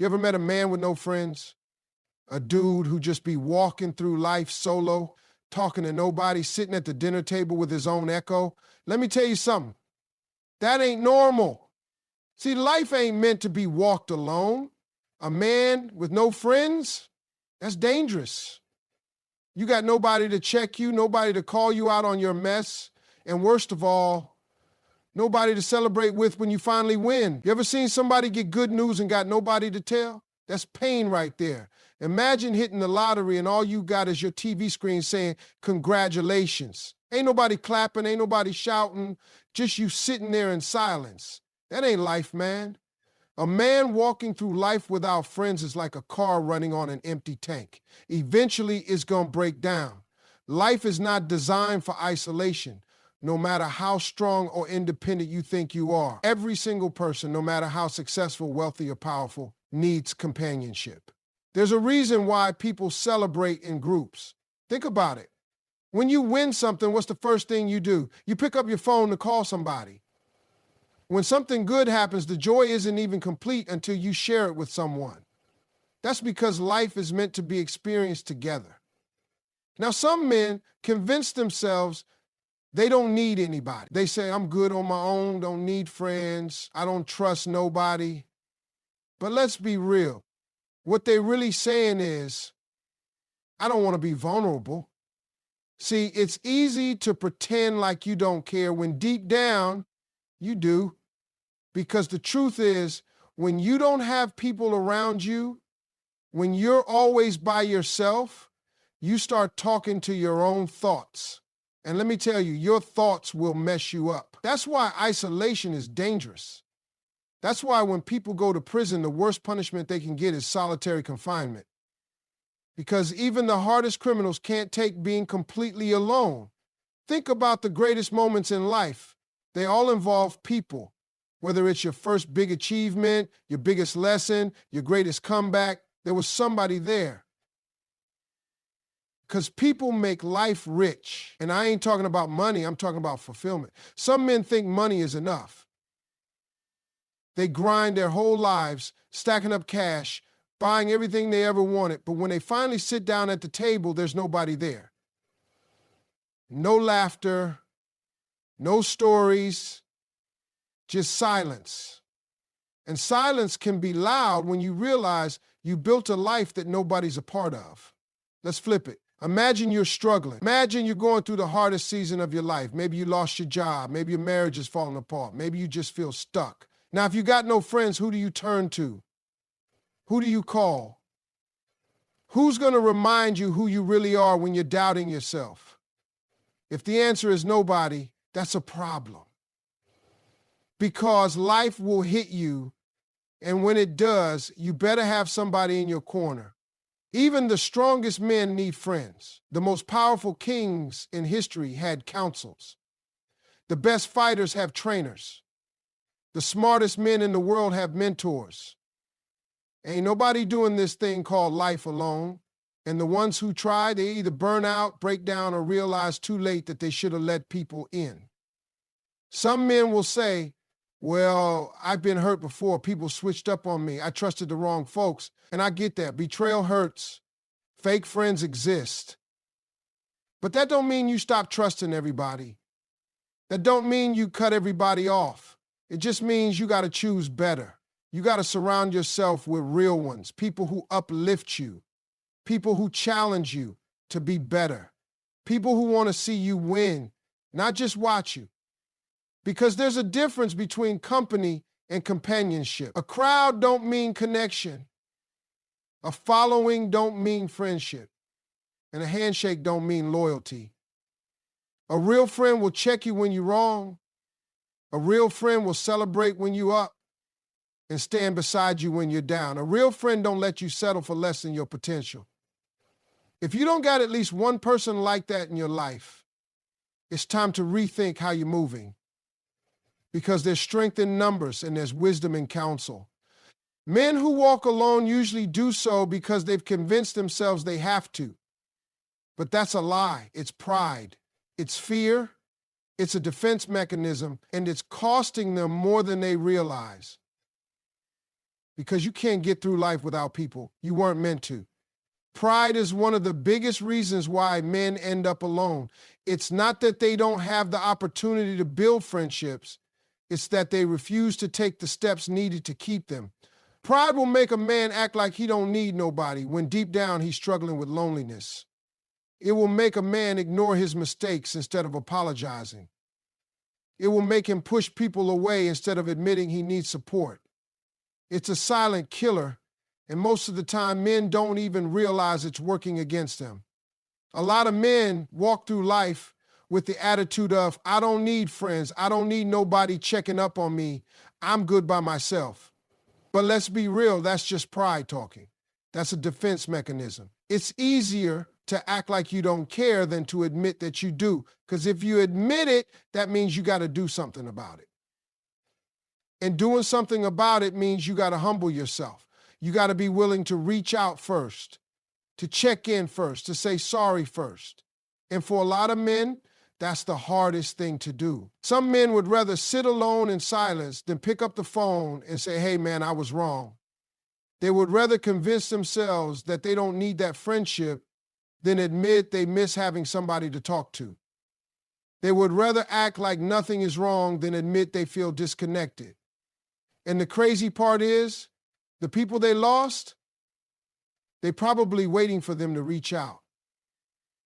You ever met a man with no friends? A dude who just be walking through life solo, talking to nobody, sitting at the dinner table with his own echo? Let me tell you something. That ain't normal. See, life ain't meant to be walked alone. A man with no friends, that's dangerous. You got nobody to check you, nobody to call you out on your mess, and worst of all, nobody to celebrate with when you finally win. You ever seen somebody get good news and got nobody to tell? That's pain right there. Imagine hitting the lottery and all you got is your TV screen saying, congratulations. Ain't nobody clapping, ain't nobody shouting, just you sitting there in silence. That ain't life, man. A man walking through life without friends is like a car running on an empty tank. Eventually, it's going to break down. Life is not designed for isolation, no matter how strong or independent you think you are. Every single person, no matter how successful, wealthy, or powerful, needs companionship. There's a reason why people celebrate in groups. Think about it. When you win something, what's the first thing you do? You pick up your phone to call somebody. When something good happens, the joy isn't even complete until you share it with someone. That's because life is meant to be experienced together. Now, some men convince themselves they don't need anybody. They say, I'm good on my own, don't need friends, I don't trust nobody. But let's be real. What they're really saying is, I don't want to be vulnerable. See, it's easy to pretend like you don't care when deep down, you do. Because the truth is, when you don't have people around you, when you're always by yourself, you start talking to your own thoughts. And let me tell you, your thoughts will mess you up. That's why isolation is dangerous. That's why when people go to prison, the worst punishment they can get is solitary confinement. Because even the hardest criminals can't take being completely alone. Think about the greatest moments in life. They all involve people. Whether it's your first big achievement, your biggest lesson, your greatest comeback, there was somebody there. Because people make life rich. And I ain't talking about money, I'm talking about fulfillment. Some men think money is enough. They grind their whole lives, stacking up cash, buying everything they ever wanted. But when they finally sit down at the table, there's nobody there. No laughter, no stories, just silence. And silence can be loud when you realize you built a life that nobody's a part of. Let's flip it. Imagine you're struggling. Imagine you're going through the hardest season of your life. Maybe you lost your job. Maybe your marriage is falling apart. Maybe you just feel stuck. Now, if you got no friends, who do you turn to? Who do you call? Who's going to remind you who you really are when you're doubting yourself? If the answer is nobody, that's a problem. Because life will hit you, and when it does, you better have somebody in your corner. Even the strongest men need friends. The most powerful kings in history had councils. The best fighters have trainers. The smartest men in the world have mentors. Ain't nobody doing this thing called life alone. And the ones who try, they either burn out, break down, or realize too late that they should have let people in. Some men will say, well, I've been hurt before. People switched up on me. I trusted the wrong folks. And I get that. Betrayal hurts. Fake friends exist. But that don't mean you stop trusting everybody. That don't mean you cut everybody off. It just means you got to choose better. You got to surround yourself with real ones, people who uplift you, people who challenge you to be better, people who want to see you win, not just watch you. Because there's a difference between company and companionship. A crowd don't mean connection. A following don't mean friendship. And a handshake don't mean loyalty. A real friend will check you when you're wrong. A real friend will celebrate when you're up and stand beside you when you're down. A real friend don't let you settle for less than your potential. If you don't got at least one person like that in your life, it's time to rethink how you're moving. Because there's strength in numbers and there's wisdom in counsel. Men who walk alone usually do so because they've convinced themselves they have to. But that's a lie. It's pride. It's fear. It's a defense mechanism, and it's costing them more than they realize. because you can't get through life without people. You weren't meant to. Pride is one of the biggest reasons why men end up alone. It's not that they don't have the opportunity to build friendships. It's that they refuse to take the steps needed to keep them. Pride will make a man act like he don't need nobody when deep down he's struggling with loneliness. It will make a man ignore his mistakes instead of apologizing. It will make him push people away instead of admitting he needs support. It's a silent killer, and most of the time men don't even realize it's working against them. A lot of men walk through life with the attitude of, I don't need friends, I don't need nobody checking up on me, I'm good by myself. But let's be real, that's just pride talking. That's a defense mechanism. It's easier to act like you don't care than to admit that you do. Because if you admit it, that means you got to do something about it. And doing something about it means you got to humble yourself. You got to be willing to reach out first, to check in first, to say sorry first. And for a lot of men, that's the hardest thing to do. Some men would rather sit alone in silence than pick up the phone and say, hey man, I was wrong. They would rather convince themselves that they don't need that friendship than admit they miss having somebody to talk to. They would rather act like nothing is wrong than admit they feel disconnected. And the crazy part is, the people they lost, they're probably waiting for them to reach out.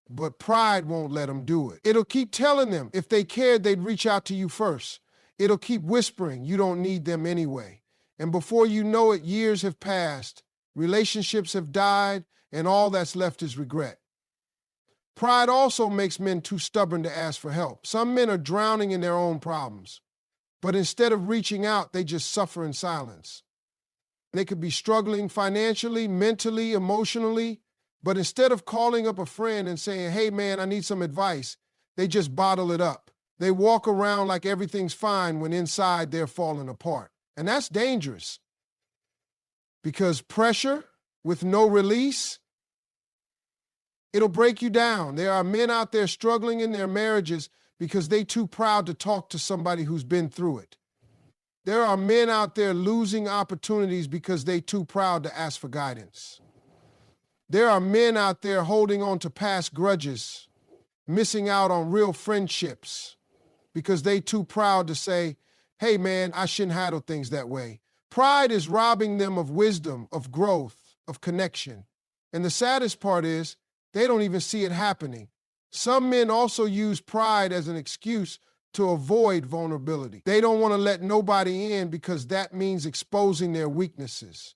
But pride won't let them do it. It'll keep telling them if they cared, they'd reach out to you first. It'll keep whispering you don't need them anyway. And before you know it, years have passed, relationships have died, and all that's left is regret. Pride also makes men too stubborn to ask for help. Some men are drowning in their own problems, but instead of reaching out, they just suffer in silence. They could be struggling financially, mentally, emotionally, but instead of calling up a friend and saying, hey man, I need some advice, they just bottle it up. They walk around like everything's fine when inside they're falling apart. And that's dangerous because pressure with no release, it'll break you down. There are men out there struggling in their marriages because they're too proud to talk to somebody who's been through it. There are men out there losing opportunities because they're too proud to ask for guidance. There are men out there holding on to past grudges, missing out on real friendships because they're too proud to say, hey man, I shouldn't handle things that way. Pride is robbing them of wisdom, of growth, of connection. And the saddest part is, they don't even see it happening. Some men also use pride as an excuse to avoid vulnerability. They don't want to let nobody in because that means exposing their weaknesses.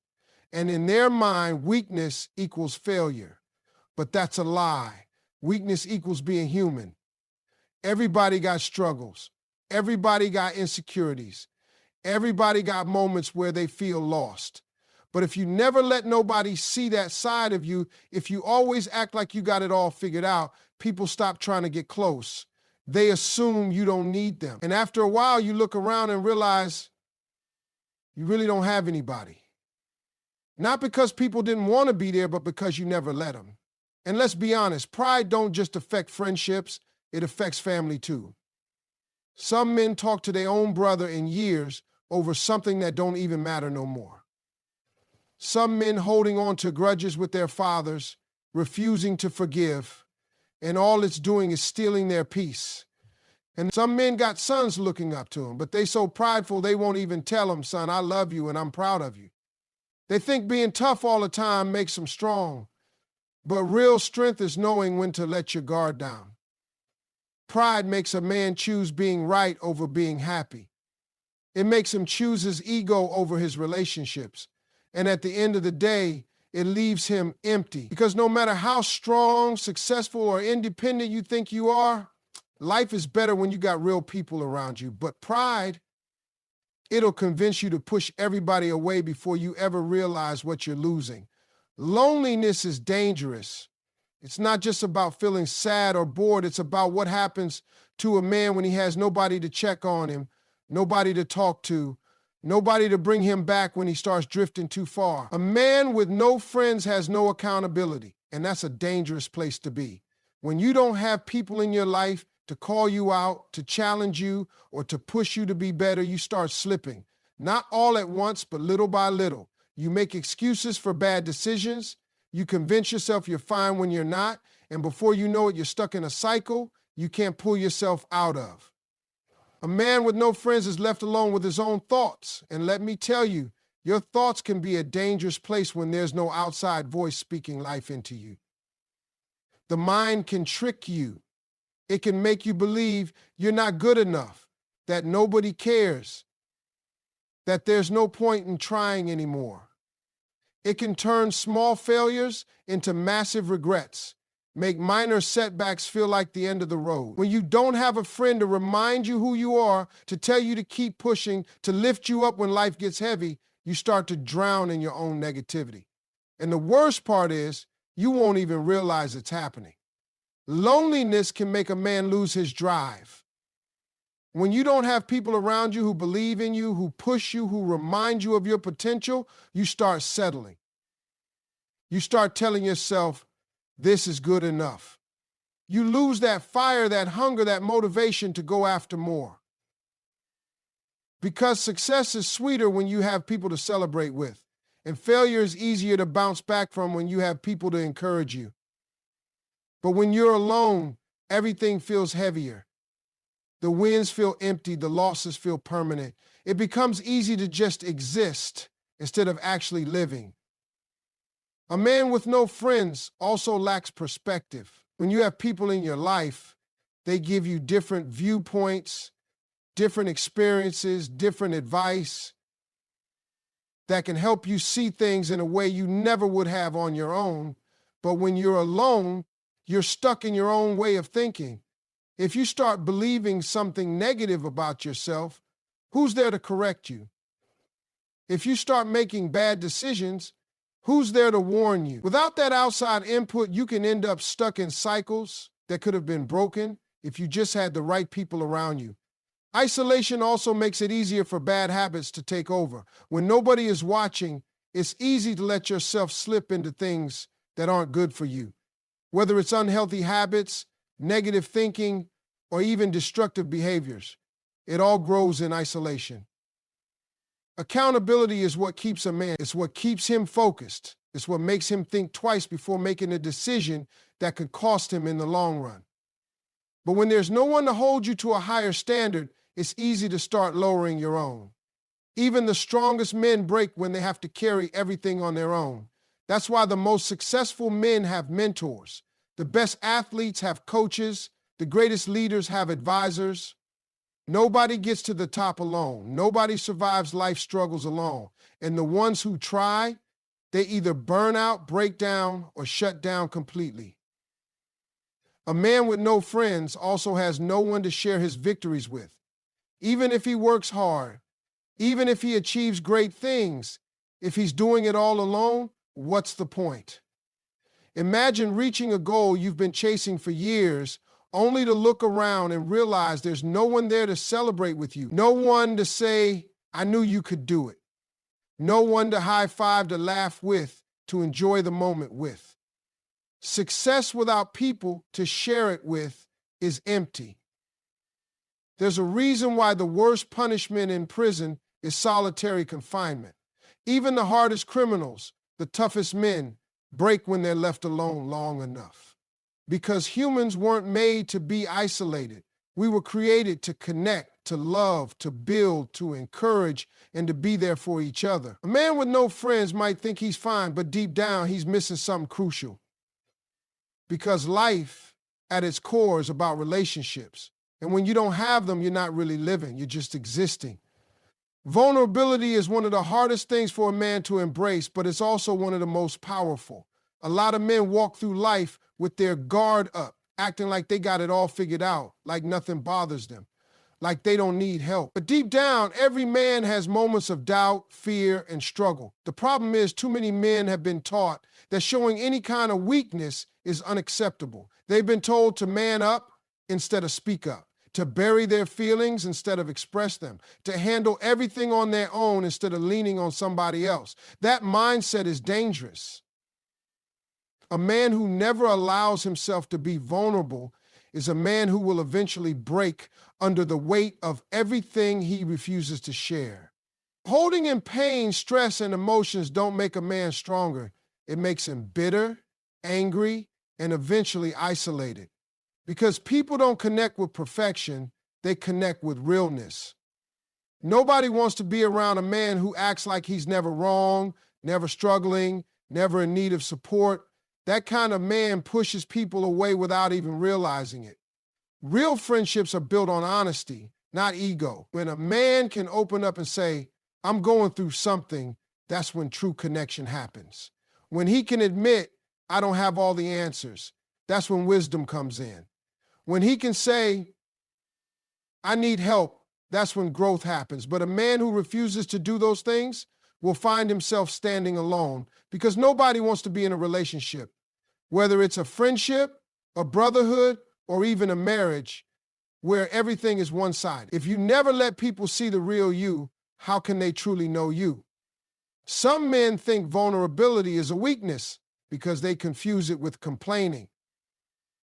And in their mind, weakness equals failure. But that's a lie. Weakness equals being human. Everybody got struggles. Everybody got insecurities. Everybody got moments where they feel lost. But if you never let nobody see that side of you, if you always act like you got it all figured out, people stop trying to get close. They assume you don't need them. And after a while, you look around and realize you really don't have anybody. Not because people didn't want to be there, but because you never let them. And let's be honest, pride don't just affect friendships, it affects family too. Some men talk to their own brother in years over something that don't even matter no more. Some men holding on to grudges with their fathers, refusing to forgive, and all it's doing is stealing their peace. And some men got sons looking up to them, but they so prideful they won't even tell them, son, I love you and I'm proud of you. They think being tough all the time makes them strong, but real strength is knowing when to let your guard down. Pride makes a man choose being right over being happy. It makes him choose his ego over his relationships. And at the end of the day, it leaves him empty. Because no matter how strong, successful, or independent you think you are, life is better when you got real people around you. But pride, it'll convince you to push everybody away before you ever realize what you're losing. Loneliness is dangerous. It's not just about feeling sad or bored. It's about what happens to a man when he has nobody to check on him, nobody to talk to, nobody to bring him back when he starts drifting too far. A man with no friends has no accountability, and that's a dangerous place to be. When you don't have people in your life to call you out, to challenge you, or to push you to be better, you start slipping. Not all at once, but little by little. You make excuses for bad decisions. You convince yourself you're fine when you're not. And before you know it, you're stuck in a cycle you can't pull yourself out of. A man with no friends is left alone with his own thoughts. And let me tell you, your thoughts can be a dangerous place when there's no outside voice speaking life into you. The mind can trick you. It can make you believe you're not good enough, that nobody cares, that there's no point in trying anymore. It can turn small failures into massive regrets, make minor setbacks feel like the end of the road. When you don't have a friend to remind you who you are, to tell you to keep pushing, to lift you up when life gets heavy, you start to drown in your own negativity. And the worst part is, you won't even realize it's happening. Loneliness can make a man lose his drive. When you don't have people around you who believe in you, who push you, who remind you of your potential, you start settling. You start telling yourself, this is good enough. You lose that fire, that hunger, that motivation to go after more. Because success is sweeter when you have people to celebrate with, and failure is easier to bounce back from when you have people to encourage you. But when you're alone, everything feels heavier. The wins feel empty, the losses feel permanent. It becomes easy to just exist instead of actually living. A man with no friends also lacks perspective. When you have people in your life, they give you different viewpoints, different experiences, different advice that can help you see things in a way you never would have on your own. But when you're alone, you're stuck in your own way of thinking. If you start believing something negative about yourself, who's there to correct you? If you start making bad decisions, who's there to warn you? Without that outside input, you can end up stuck in cycles that could have been broken if you just had the right people around you. Isolation also makes it easier for bad habits to take over. When nobody is watching, it's easy to let yourself slip into things that aren't good for you. Whether it's unhealthy habits, negative thinking, or even destructive behaviors, it all grows in isolation. Accountability is what keeps a man. It's what keeps him focused. It's what makes him think twice before making a decision that could cost him in the long run. But when there's no one to hold you to a higher standard, it's easy to start lowering your own. Even the strongest men break when they have to carry everything on their own. That's why the most successful men have mentors. The best athletes have coaches. The greatest leaders have advisors. Nobody gets to the top alone. Nobody survives life struggles alone. And the ones who try, they either burn out, break down, or shut down completely. A man with no friends also has no one to share his victories with. Even if he works hard, even if he achieves great things, if he's doing it all alone, what's the point? Imagine reaching a goal you've been chasing for years, only to look around and realize there's no one there to celebrate with you. No one to say, I knew you could do it. No one to high five, to laugh with, to enjoy the moment with. Success without people to share it with is empty. There's a reason why the worst punishment in prison is solitary confinement. Even the hardest criminals, the toughest men, break when they're left alone long enough. Because humans weren't made to be isolated. We were created to connect, to love, to build, to encourage, and to be there for each other. A man with no friends might think he's fine, but deep down, he's missing something crucial. Because life, at its core, is about relationships. And when you don't have them, you're not really living, you're just existing. Vulnerability is one of the hardest things for a man to embrace, but it's also one of the most powerful. A lot of men walk through life with their guard up, acting like they got it all figured out, like nothing bothers them, like they don't need help. But deep down, every man has moments of doubt, fear, and struggle. The problem is too many men have been taught that showing any kind of weakness is unacceptable. They've been told to man up instead of speak up, to bury their feelings instead of express them, to handle everything on their own instead of leaning on somebody else. That mindset is dangerous. A man who never allows himself to be vulnerable is a man who will eventually break under the weight of everything he refuses to share. Holding in pain, stress, and emotions don't make a man stronger. It makes him bitter, angry, and eventually isolated. Because people don't connect with perfection, they connect with realness. Nobody wants to be around a man who acts like he's never wrong, never struggling, never in need of support. That kind of man pushes people away without even realizing it. Real friendships are built on honesty, not ego. When a man can open up and say, I'm going through something, that's when true connection happens. When he can admit, I don't have all the answers, that's when wisdom comes in. When he can say, I need help, that's when growth happens. But a man who refuses to do those things will find himself standing alone because nobody wants to be in a relationship. Whether it's a friendship, a brotherhood, or even a marriage where everything is one-sided. If you never let people see the real you, how can they truly know you? Some men think vulnerability is a weakness because they confuse it with complaining.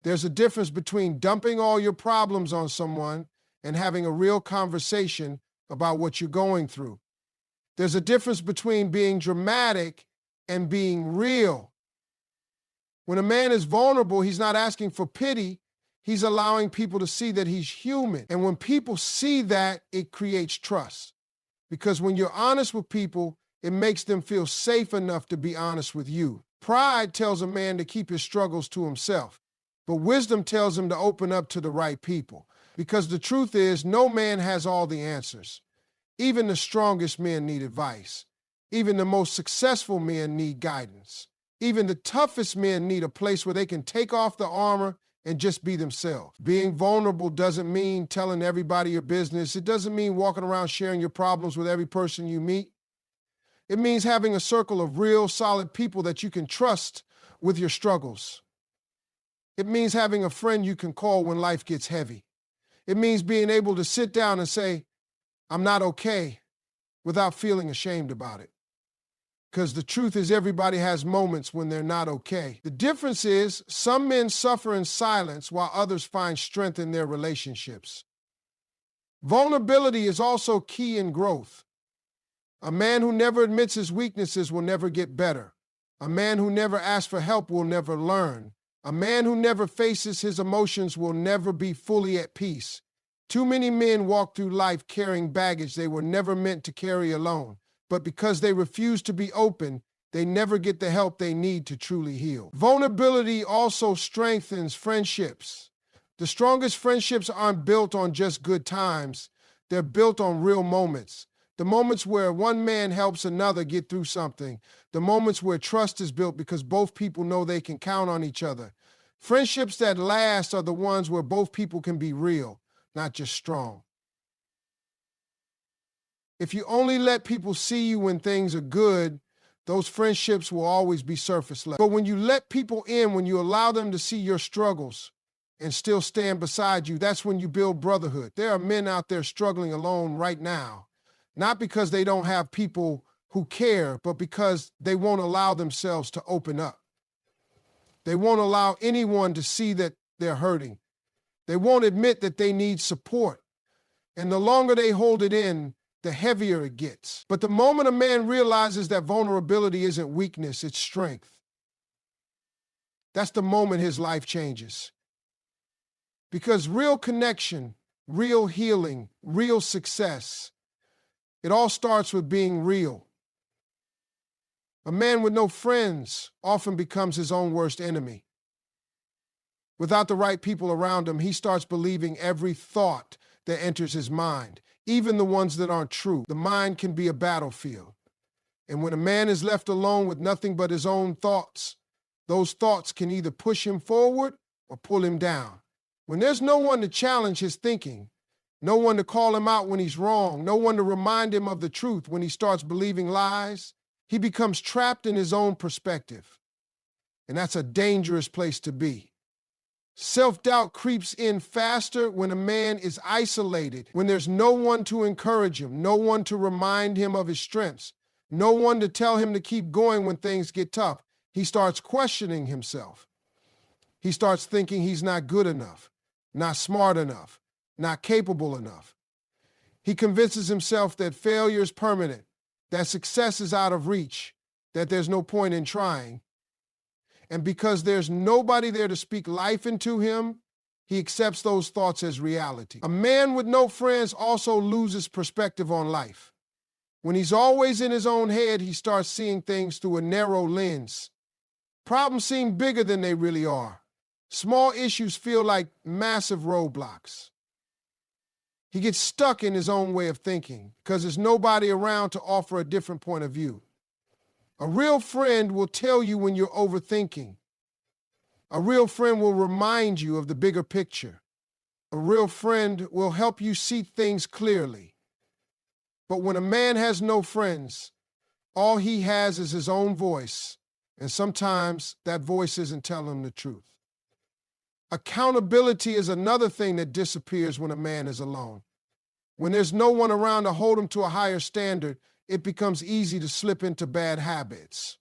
There's a difference between dumping all your problems on someone and having a real conversation about what you're going through. There's a difference between being dramatic and being real. When a man is vulnerable, he's not asking for pity. He's allowing people to see that he's human. And when people see that, it creates trust. Because when you're honest with people, it makes them feel safe enough to be honest with you. Pride tells a man to keep his struggles to himself, but wisdom tells him to open up to the right people. Because the truth is, no man has all the answers. Even the strongest men need advice. Even the most successful men need guidance. Even the toughest men need a place where they can take off the armor and just be themselves. Being vulnerable doesn't mean telling everybody your business. It doesn't mean walking around sharing your problems with every person you meet. It means having a circle of real, solid people that you can trust with your struggles. It means having a friend you can call when life gets heavy. It means being able to sit down and say, I'm not okay, without feeling ashamed about it. Because the truth is everybody has moments when they're not okay. The difference is some men suffer in silence while others find strength in their relationships. Vulnerability is also key in growth. A man who never admits his weaknesses will never get better. A man who never asks for help will never learn. A man who never faces his emotions will never be fully at peace. Too many men walk through life carrying baggage they were never meant to carry alone. But because they refuse to be open, they never get the help they need to truly heal. Vulnerability also strengthens friendships. The strongest friendships aren't built on just good times. They're built on real moments. The moments where one man helps another get through something. The moments where trust is built because both people know they can count on each other. Friendships that last are the ones where both people can be real, not just strong. If you only let people see you when things are good, those friendships will always be surface level. But when you let people in, when you allow them to see your struggles and still stand beside you, that's when you build brotherhood. There are men out there struggling alone right now, not because they don't have people who care, but because they won't allow themselves to open up. They won't allow anyone to see that they're hurting. They won't admit that they need support. And the longer they hold it in, the heavier it gets. But the moment a man realizes that vulnerability isn't weakness, it's strength, that's the moment his life changes. Because real connection, real healing, real success, it all starts with being real. A man with no friends often becomes his own worst enemy. Without the right people around him, he starts believing every thought that enters his mind, even the ones that aren't true. The mind can be a battlefield. And when a man is left alone with nothing but his own thoughts, those thoughts can either push him forward or pull him down. When there's no one to challenge his thinking, no one to call him out when he's wrong, no one to remind him of the truth when he starts believing lies, he becomes trapped in his own perspective. And that's a dangerous place to be. Self-doubt creeps in faster when a man is isolated, when there's no one to encourage him, no one to remind him of his strengths, no one to tell him to keep going when things get tough. He starts questioning himself. He starts thinking he's not good enough, not smart enough, not capable enough. He convinces himself that failure is permanent, that success is out of reach, that there's no point in trying. And because there's nobody there to speak life into him, he accepts those thoughts as reality. A man with no friends also loses perspective on life. When he's always in his own head, he starts seeing things through a narrow lens. Problems seem bigger than they really are. Small issues feel like massive roadblocks. He gets stuck in his own way of thinking because there's nobody around to offer a different point of view. A real friend will tell you when you're overthinking. A real friend will remind you of the bigger picture. A real friend will help you see things clearly. But when a man has no friends, all he has is his own voice, and sometimes that voice isn't telling him the truth. Accountability is another thing that disappears when a man is alone. When there's no one around to hold him to a higher standard, it becomes easy to slip into bad habits.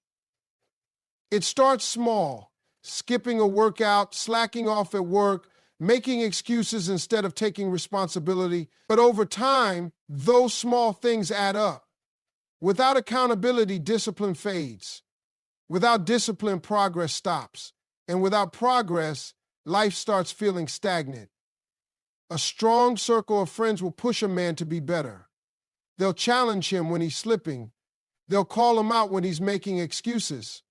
It starts small, skipping a workout, slacking off at work, making excuses instead of taking responsibility. But over time, those small things add up. Without accountability, discipline fades. Without discipline, progress stops. And without progress, life starts feeling stagnant. A strong circle of friends will push a man to be better. They'll challenge him when he's slipping. They'll call him out when he's making excuses.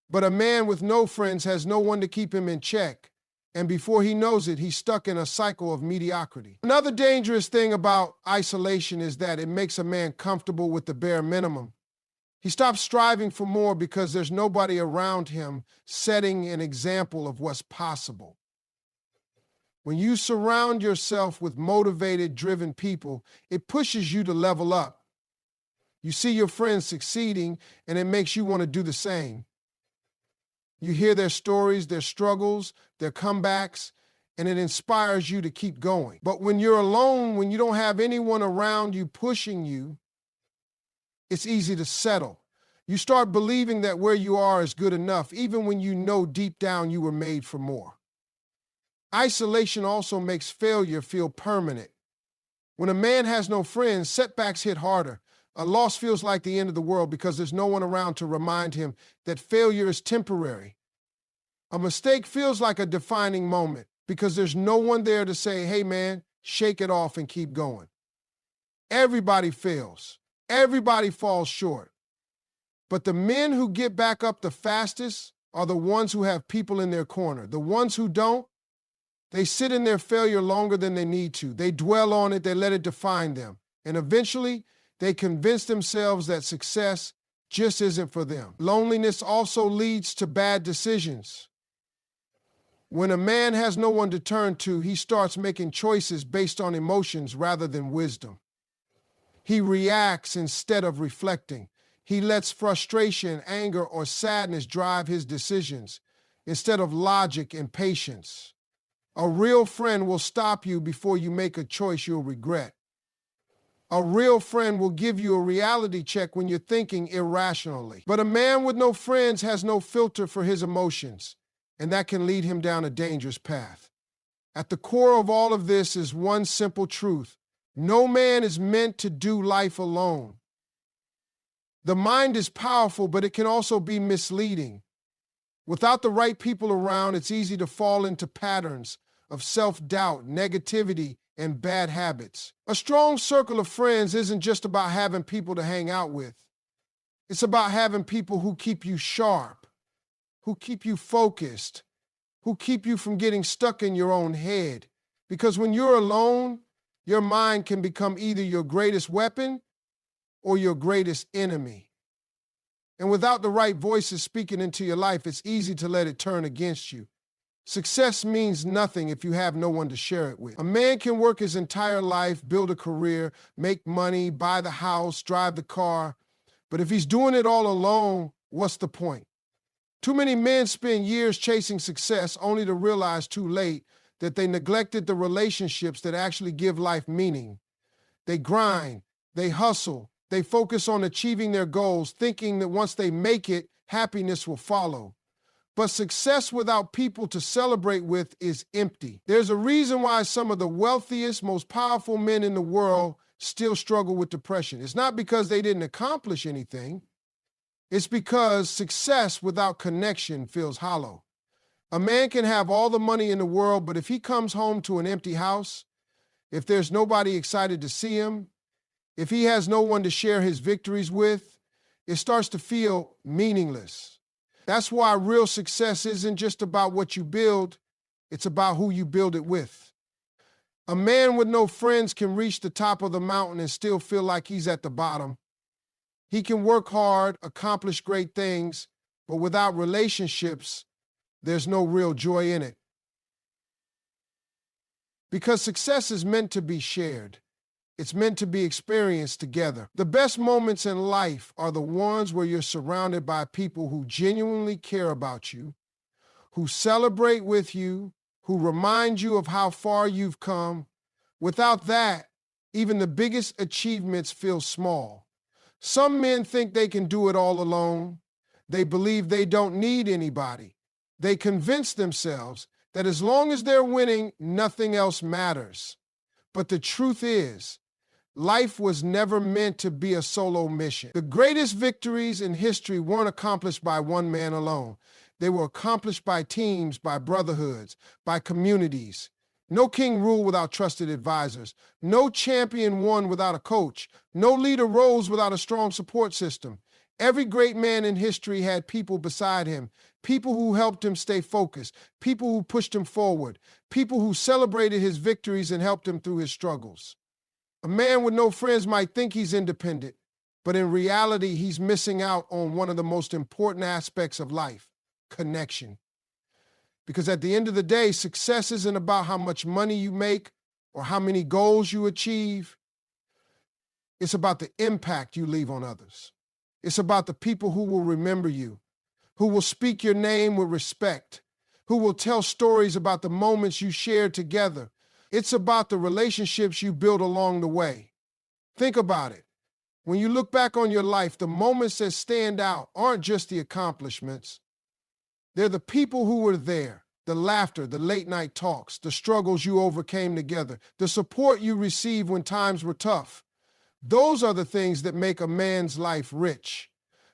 But a man with no friends has no one to keep him in check. And before he knows it, he's stuck in a cycle of mediocrity. Another dangerous thing about isolation is that it makes a man comfortable with the bare minimum. He stops striving for more because there's nobody around him setting an example of what's possible. When you surround yourself with motivated, driven people, it pushes you to level up. You see your friends succeeding, and it makes you want to do the same. You hear their stories, their struggles, their comebacks, and it inspires you to keep going. But when you're alone, when you don't have anyone around you pushing you, it's easy to settle. You start believing that where you are is good enough, even when you know deep down you were made for more. Isolation also makes failure feel permanent. When a man has no friends, setbacks hit harder. A loss feels like the end of the world because there's no one around to remind him that failure is temporary. A mistake feels like a defining moment because there's no one there to say, hey man, shake it off and keep going. Everybody fails. Everybody falls short. But the men who get back up the fastest are the ones who have people in their corner. The ones who don't, they sit in their failure longer than they need to. They dwell on it, they let it define them. And eventually, they convince themselves that success just isn't for them. Loneliness also leads to bad decisions. When a man has no one to turn to, he starts making choices based on emotions rather than wisdom. He reacts instead of reflecting. He lets frustration, anger, or sadness drive his decisions instead of logic and patience. A real friend will stop you before you make a choice you'll regret. A real friend will give you a reality check when you're thinking irrationally. But a man with no friends has no filter for his emotions, and that can lead him down a dangerous path. At the core of all of this is one simple truth. No man is meant to do life alone. The mind is powerful, but it can also be misleading. Without the right people around, it's easy to fall into patterns of self-doubt, negativity, and bad habits. A strong circle of friends isn't just about having people to hang out with. It's about having people who keep you sharp, who keep you focused, who keep you from getting stuck in your own head. Because when you're alone, your mind can become either your greatest weapon or your greatest enemy. And without the right voices speaking into your life, it's easy to let it turn against you. Success means nothing if you have no one to share it with. A man can work his entire life, build a career, make money, buy the house, drive the car. But if he's doing it all alone, what's the point? Too many men spend years chasing success only to realize too late that they neglected the relationships that actually give life meaning. They grind, they hustle, they focus on achieving their goals, thinking that once they make it, happiness will follow. But success without people to celebrate with is empty. There's a reason why some of the wealthiest, most powerful men in the world still struggle with depression. It's not because they didn't accomplish anything. It's because success without connection feels hollow. A man can have all the money in the world, but if he comes home to an empty house, if there's nobody excited to see him, if he has no one to share his victories with, it starts to feel meaningless. That's why real success isn't just about what you build, it's about who you build it with. A man with no friends can reach the top of the mountain and still feel like he's at the bottom. He can work hard, accomplish great things, but without relationships, there's no real joy in it. Because success is meant to be shared. It's meant to be experienced together. The best moments in life are the ones where you're surrounded by people who genuinely care about you, who celebrate with you, who remind you of how far you've come. Without that, even the biggest achievements feel small. Some men think they can do it all alone. They believe they don't need anybody. They convince themselves that as long as they're winning, nothing else matters. But the truth is, life was never meant to be a solo mission. The greatest victories in history weren't accomplished by one man alone. They were accomplished by teams, by brotherhoods, by communities. No king ruled without trusted advisors. No champion won without a coach. No leader rose without a strong support system. Every great man in history had people beside him, people who helped him stay focused, people who pushed him forward, people who celebrated his victories and helped him through his struggles. A man with no friends might think he's independent, but in reality, he's missing out on one of the most important aspects of life, connection. Because at the end of the day, success isn't about how much money you make or how many goals you achieve. It's about the impact you leave on others. It's about the people who will remember you, who will speak your name with respect, who will tell stories about the moments you shared together. It's about the relationships you built along the way. Think about it. When you look back on your life, the moments that stand out aren't just the accomplishments. They're the people who were there, the laughter, the late night talks, the struggles you overcame together, the support you received when times were tough. Those are the things that make a man's life rich.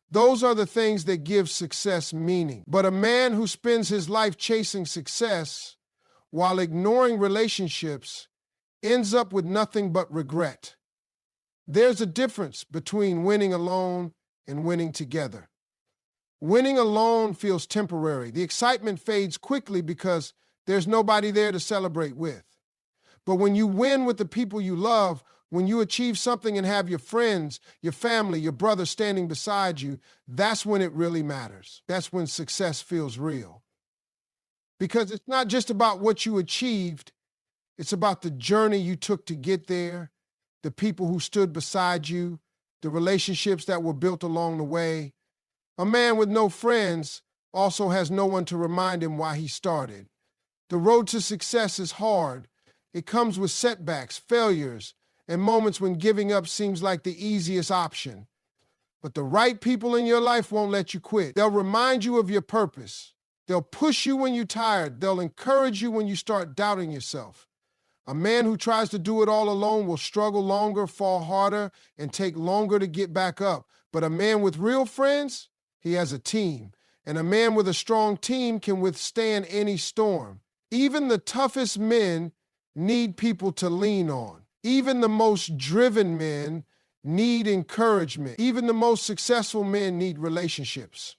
Those are the things that give success meaning. But a man who spends his life chasing success while ignoring relationships ends up with nothing but regret. There's a difference between winning alone and winning together. Winning alone feels temporary. The excitement fades quickly because there's nobody there to celebrate with. But when you win with the people you love, when you achieve something and have your friends, your family, your brother standing beside you, that's when it really matters. That's when success feels real. Because it's not just about what you achieved, it's about the journey you took to get there, the people who stood beside you, the relationships that were built along the way. A man with no friends also has no one to remind him why he started. The road to success is hard. It comes with setbacks, failures, and moments when giving up seems like the easiest option. But the right people in your life won't let you quit. They'll remind you of your purpose. They'll push you when you're tired. They'll encourage you when you start doubting yourself. A man who tries to do it all alone will struggle longer, fall harder, and take longer to get back up. But a man with real friends, he has a team. And a man with a strong team can withstand any storm. Even the toughest men need people to lean on. Even the most driven men need encouragement. Even the most successful men need relationships.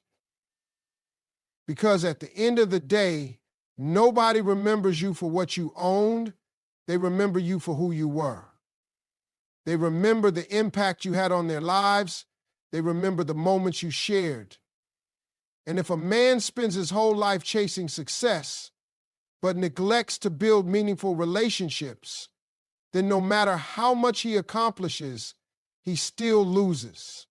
Because at the end of the day, nobody remembers you for what you owned. They remember you for who you were. They remember the impact you had on their lives. They remember the moments you shared. And if a man spends his whole life chasing success, but neglects to build meaningful relationships, then no matter how much he accomplishes, he still loses.